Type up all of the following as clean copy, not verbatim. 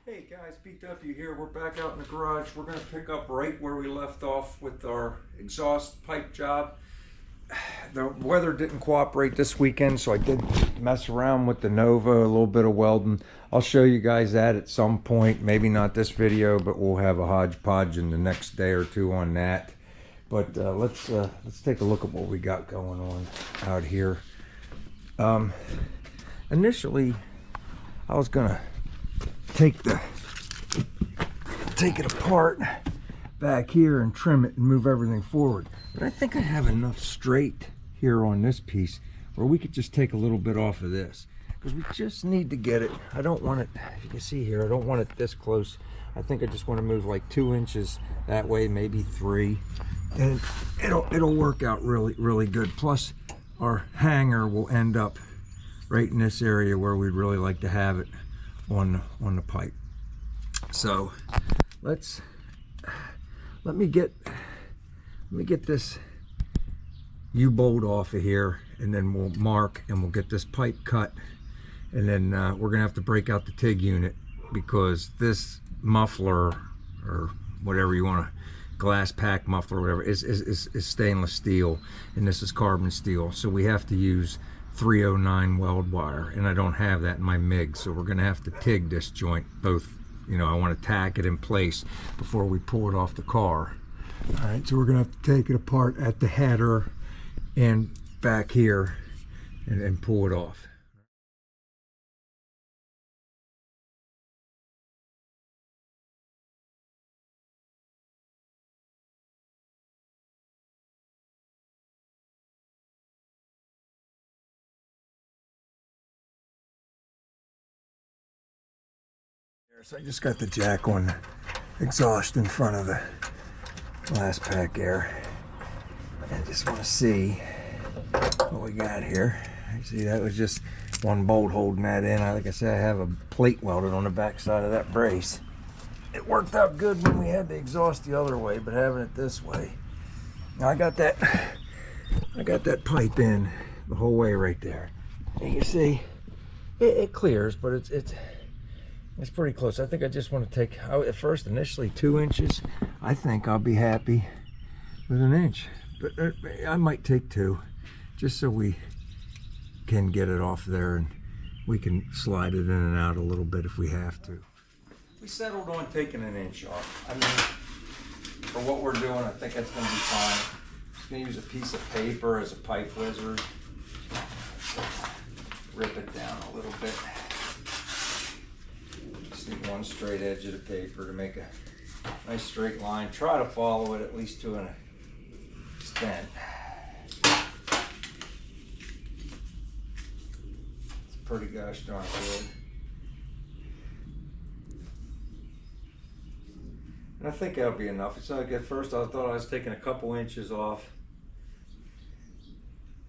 Hey guys, BW here. We're back out in the garage. We're going to pick up right where we left off with our exhaust pipe job. The weather didn't cooperate this weekend, so I did mess around with the Nova, a little bit of welding. I'll show you guys that at some point. Maybe not this video, but we'll have a hodgepodge in the next day or two on that. But let's take a look at what we got going on out here. Initially, I was gonna take it apart back here and trim it and move everything forward, but I think I have enough straight here on this piece where we could just take a little bit off of this, because we just need to get it. I don't want it, if you can see here, I don't want it this close. I think I just want to move like 2 inches that way, maybe 3, and it'll work out really good. Plus our hanger will end up right in this area where we'd really like to have it on the pipe. So let me get this U-bolt off of here, and then we'll mark and we'll get this pipe cut, and then we're gonna have to break out the TIG unit, because this muffler, or whatever you want to, glass pack muffler or whatever, is stainless steel, and this is carbon steel, so we have to use 309 weld wire, and I don't have that in my MIG, so we're gonna have to TIG this joint both. You know, I want to tack it in place before we pull it off the car. All right, so we're gonna have to take it apart at the header and back here and pull it off. So I just got the jack on exhaust in front of the glass pack there. I just want to see what we got here. You see, that was just one bolt holding that in. Like I said, I have a plate welded on the back side of that brace. It worked out good when we had the exhaust the other way, but having it this way. Now I got that pipe in the whole way right there. And you see, it clears, but it's pretty close. I think I just want to take, at first initially 2 inches. I think I'll be happy with 1 inch, but I might take 2, just so we can get it off there and we can slide it in and out a little bit if we have to. We settled on taking 1 inch off. I mean, for what we're doing, I think that's going to be fine. I'm just going to use a piece of paper as a pipe wizard. Rip it down a little bit. Just one straight edge of the paper to make a nice straight line. Try to follow it at least to an extent. It's pretty gosh darn good. And I think that'll be enough. It's not like at first I thought I was taking a couple inches off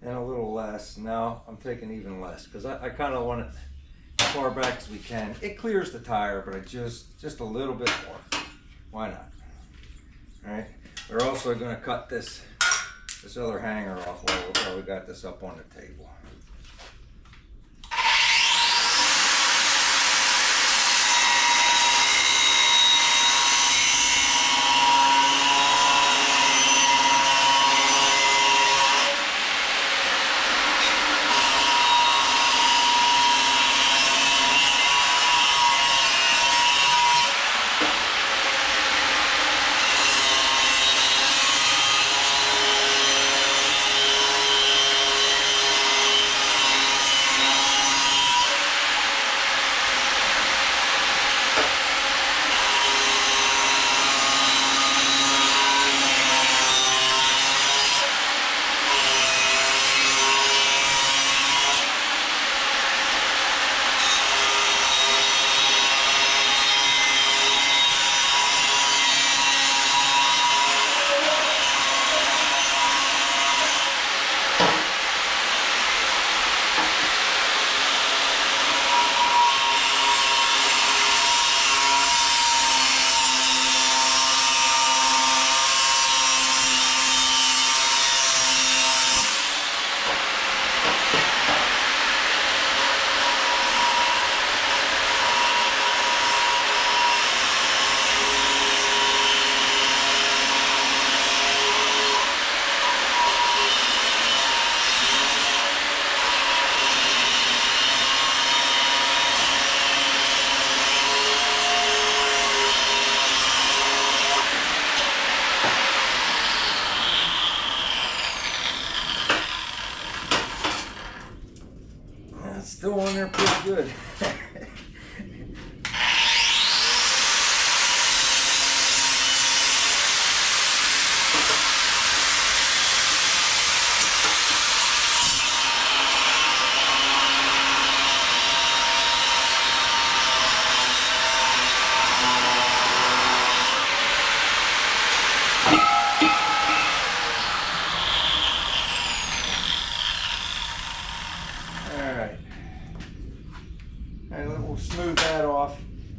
and a little less. Now I'm taking even less, because I kind of want it as far back as we can. It clears the tire, but I just a little bit more. Why not? All right. We're also going to cut this other hanger off while we got this up on the table.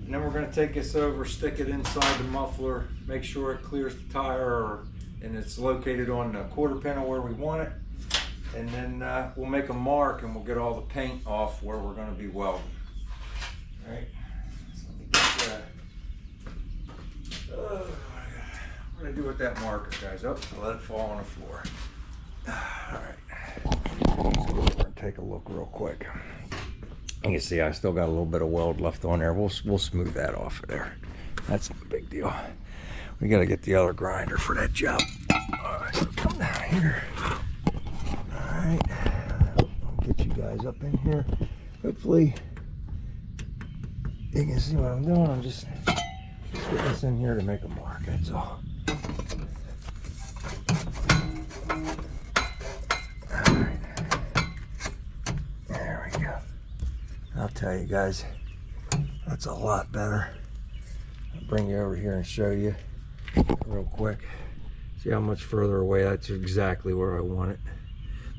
And then we're going to take this over, stick it inside the muffler, make sure it clears the tire and it's located on the quarter panel where we want it. And then we'll make a mark and we'll get all the paint off where we're going to be welding. All right. So let me get what do I do with that marker, guys? Oh, I let it fall on the floor. All right. Let's go over and take a look real quick. You can see I still got a little bit of weld left on there. We'll smooth that off of there. That's no big deal. We got to get the other grinder for that job. All right, so come down here. All right, I'll get you guys up in here. Hopefully you can see what I'm doing. I'm just getting this in here to make a mark, that's all. All right, there we go. I'll tell you guys, that's a lot better. I'll bring you over here and show you real quick. See how much further away? That's exactly where I want it.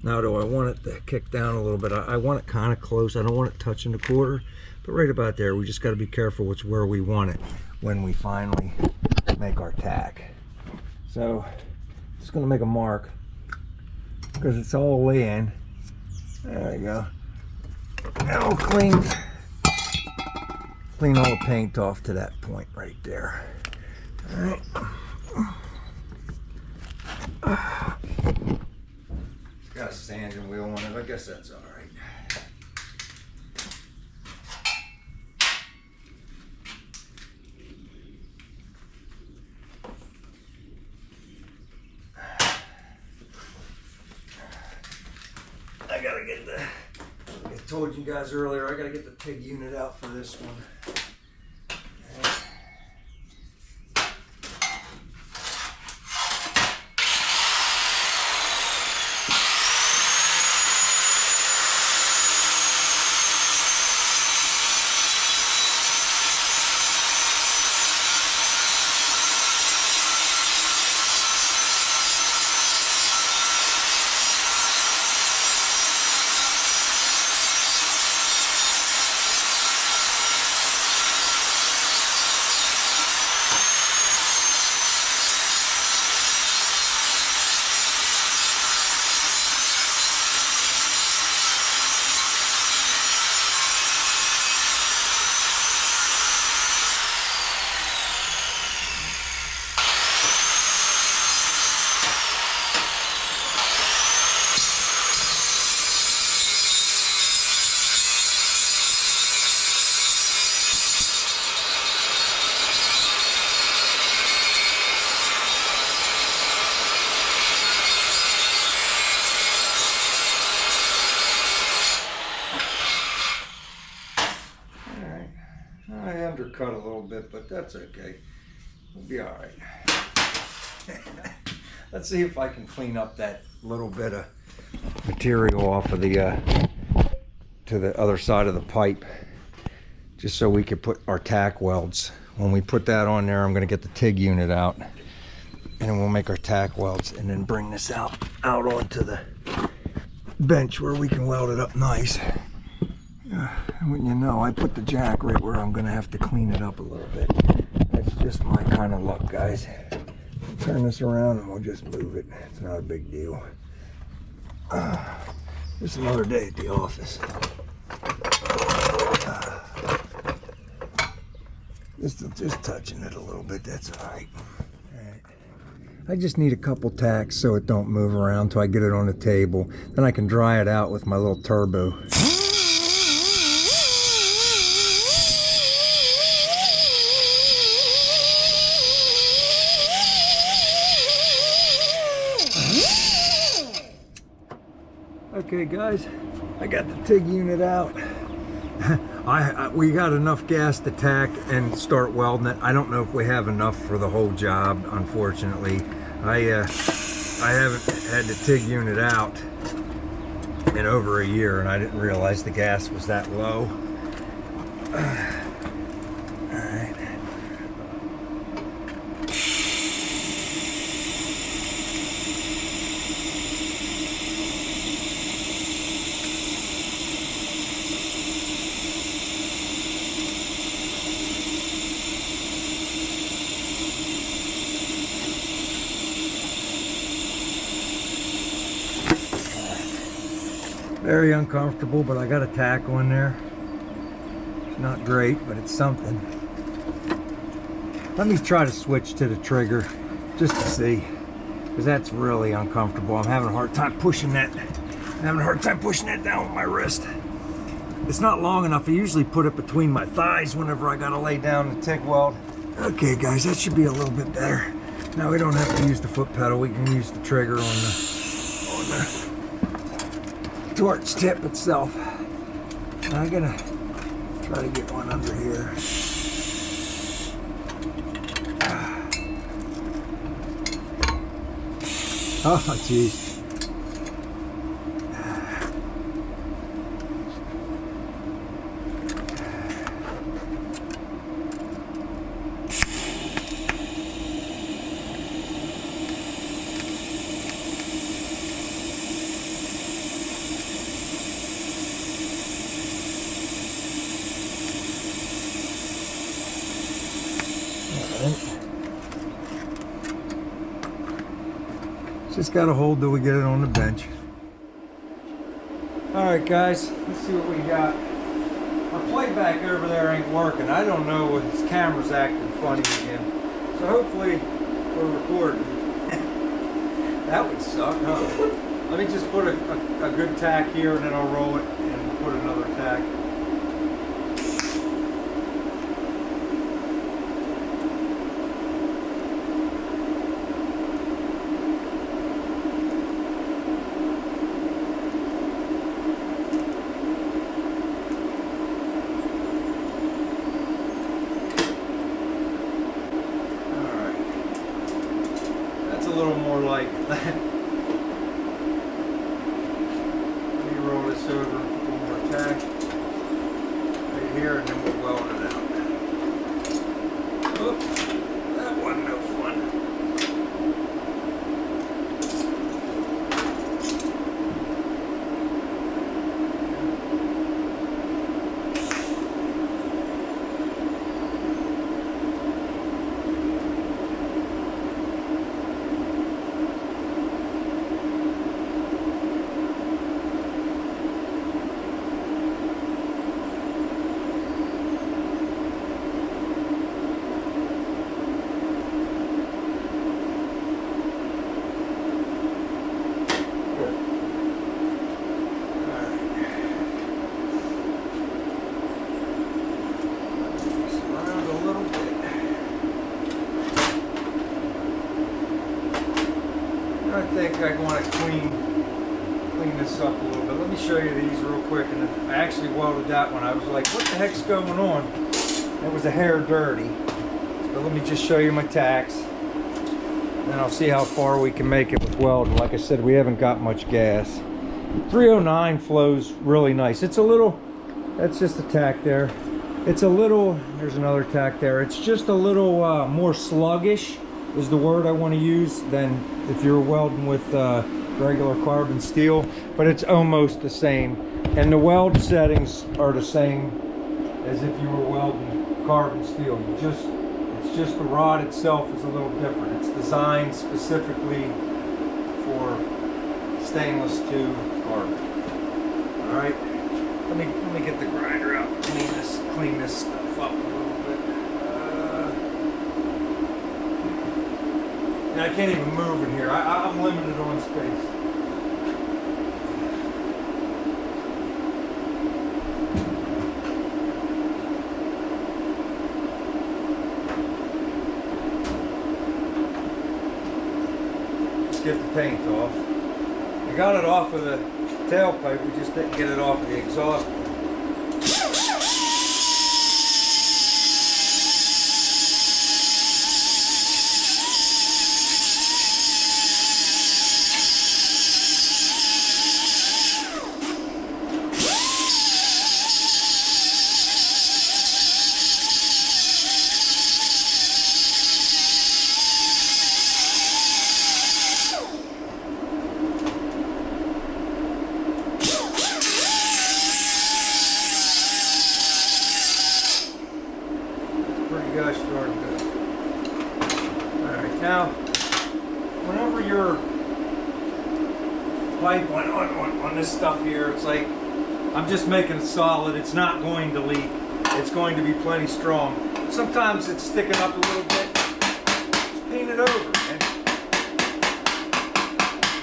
Now, do I want it to kick down a little bit? I want it kind of close. I don't want it touching the quarter, but right about there. We just got to be careful which where we want it when we finally make our tack. So, just going to make a mark because it's all laying. There we go. Now we'll clean all the paint off to that point right there. All right. It's got a sanding wheel on it. I guess that's all right. I gotta get the. I told you guys earlier, I gotta get the pig unit out for this one. Cut a little bit, but that's okay. We'll be all right. Let's see if I can clean up that little bit of material off of the to the other side of the pipe, just so we could put our tack welds. When we put that on there, I'm going to get the TIG unit out, and we'll make our tack welds, and then bring this out onto the bench where we can weld it up nice. Wouldn't you know, I put the jack right where I'm going to have to clean it up a little bit. That's just my kind of luck, guys. Turn this around and we'll just move it. It's not a big deal. Just another day at the office. Just touching it a little bit, that's all right. I just need a couple tacks so it don't move around till I get it on the table. Then I can dry it out with my little turbo. Okay guys, I got the TIG unit out. We got enough gas to tack and start welding it. I don't know if we have enough for the whole job, unfortunately. I haven't had the TIG unit out in over a year, and I didn't realize the gas was that low. Very uncomfortable, but I got a tack on there. It's not great, but it's something. Let me try to switch to the trigger just to see, because that's really uncomfortable. I'm having a hard time pushing that. I'm having a hard time pushing that down with my wrist. It's not long enough. I usually put it between my thighs whenever I gotta lay down the TIG weld. Okay guys, that should be a little bit better. Now we don't have to use the foot pedal. We can use the trigger on the torch tip itself. Now I'm gonna try to get one under here. Oh geez. Just got to hold till we get it on the bench. Alright guys, let's see what we got. Our playback over there ain't working. I don't know if this camera's acting funny again. So hopefully we're recording. That would suck, huh? Let me just put a good tack here and then I'll roll it and put another tack. A little more like that. Let me roll this over and put one more tack right here and then we'll weld it out. Oops, that wasn't no fun. I think I want to clean this up a little bit. Let me show you these real quick. And I actually welded that one. I was like, what the heck's going on? It was a hair dirty. But let me just show you my tacks. Then I'll see how far we can make it with welding. Like I said, we haven't got much gas. 309 flows really nice. It's a little, that's just a tack there. It's a little, there's another tack there. It's just a little more sluggish is the word I want to use than if you're welding with regular carbon steel, but it's almost the same. And the weld settings are the same as if you were welding carbon steel. It's just the rod itself is a little different. It's designed specifically for stainless to carbon. All right, let me get the grinder out and clean this stuff up a little bit. And I can't even move in here. I'm limited on space. Let's get the paint off. I got it off of the tailpipe, we just didn't get it off of the exhaust. Gosh darn good. Alright, now whenever you're pipe on this stuff here. It's like, I'm just making it solid. It's not going to leak. It's going to be plenty strong. Sometimes it's sticking up a little bit. Just paint it over and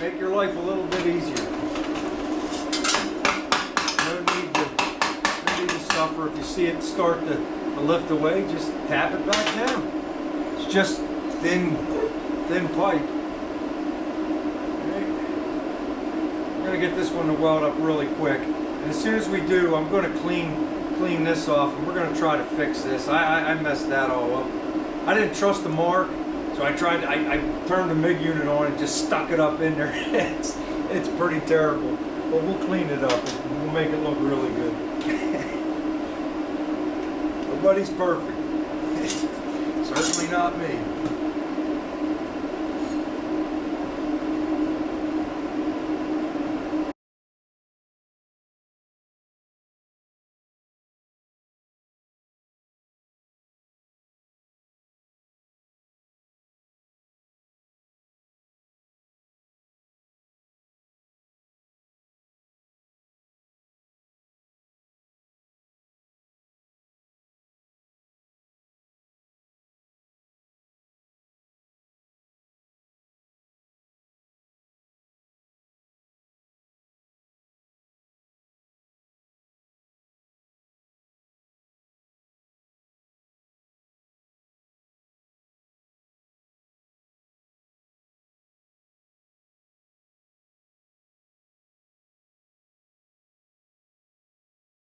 make your life a little bit easier. No need to suffer. If you see it start to lift away, just tap it back down. It's just thin pipe. Okay. I'm gonna get this one to weld up really quick. And as soon as we do, I'm gonna clean this off, and we're gonna try to fix this. I messed that all up. I didn't trust the mark, so I turned the MIG unit on and just stuck it up in there. It's pretty terrible, but we'll clean it up and we'll make it look really good. Nobody's perfect. Certainly not me.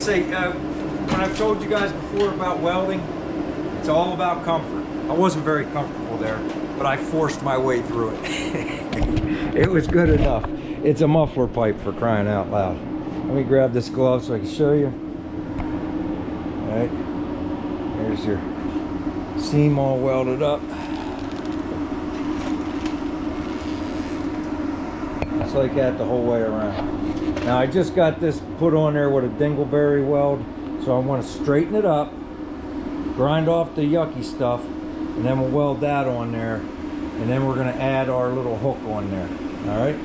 When I've told you guys before about welding, it's all about comfort. I wasn't very comfortable there, but I forced my way through it. It was good enough. It's a muffler pipe, for crying out loud. Let me grab this glove so I can show you. All right, there's your seam all welded up. It's like that the whole way around. Now I just got this put on there with a dingleberry weld, so I want to straighten it up, grind off the yucky stuff, and then we'll weld that on there, and then we're going to add our little hook on there. All right,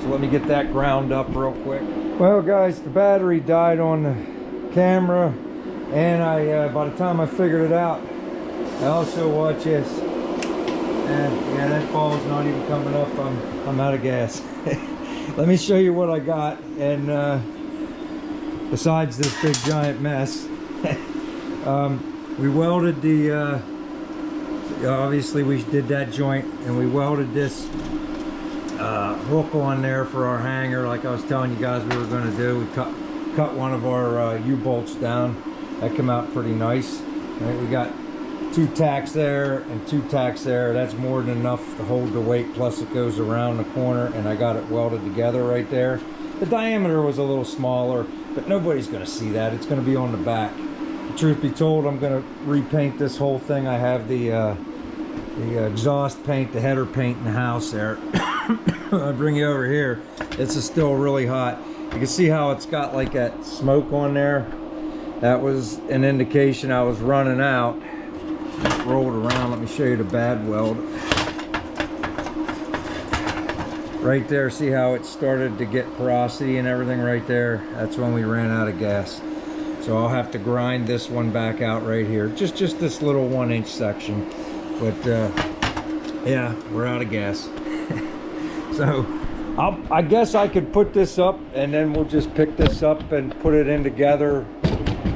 so let me get that ground up real quick. Well guys, the battery died on the camera, and by the time I figured it out, I also watch this, and yeah, that ball's not even coming up. I'm out of gas. Let me show you what I got, and besides this big giant mess, we welded the, obviously we did that joint, and we welded this hook on there for our hanger, like I was telling you guys we were going to do. We cut one of our U-bolts down. That came out pretty nice. Right, we got 2 tacks there and 2 tacks there. That's more than enough to hold the weight, plus it goes around the corner, and I got it welded together right there. The diameter was a little smaller, but nobody's going to see that. It's going to be on the back. The truth be told, I'm going to repaint this whole thing. I have the exhaust paint, the header paint in the house there. I'll bring you over here. This is still really hot. You can see how it's got like that smoke on there. That was an indication I was running out. Roll it around. Let me show you the bad weld. Right there, see how it started to get porosity and everything right there? That's when we ran out of gas. So I'll have to grind this one back out right here. Just this little 1-inch section. But yeah, we're out of gas. So I guess I could put this up, and then we'll just pick this up and put it in together.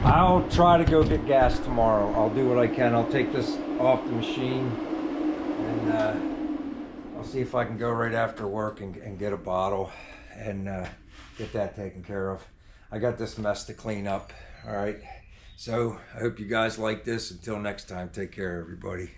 I'll try to go get gas tomorrow. I'll do what I can. I'll take this off the machine, and I'll see if I can go right after work and get a bottle and get that taken care of. I got this mess to clean up. All right, so I hope you guys like this. Until next time, take care, everybody.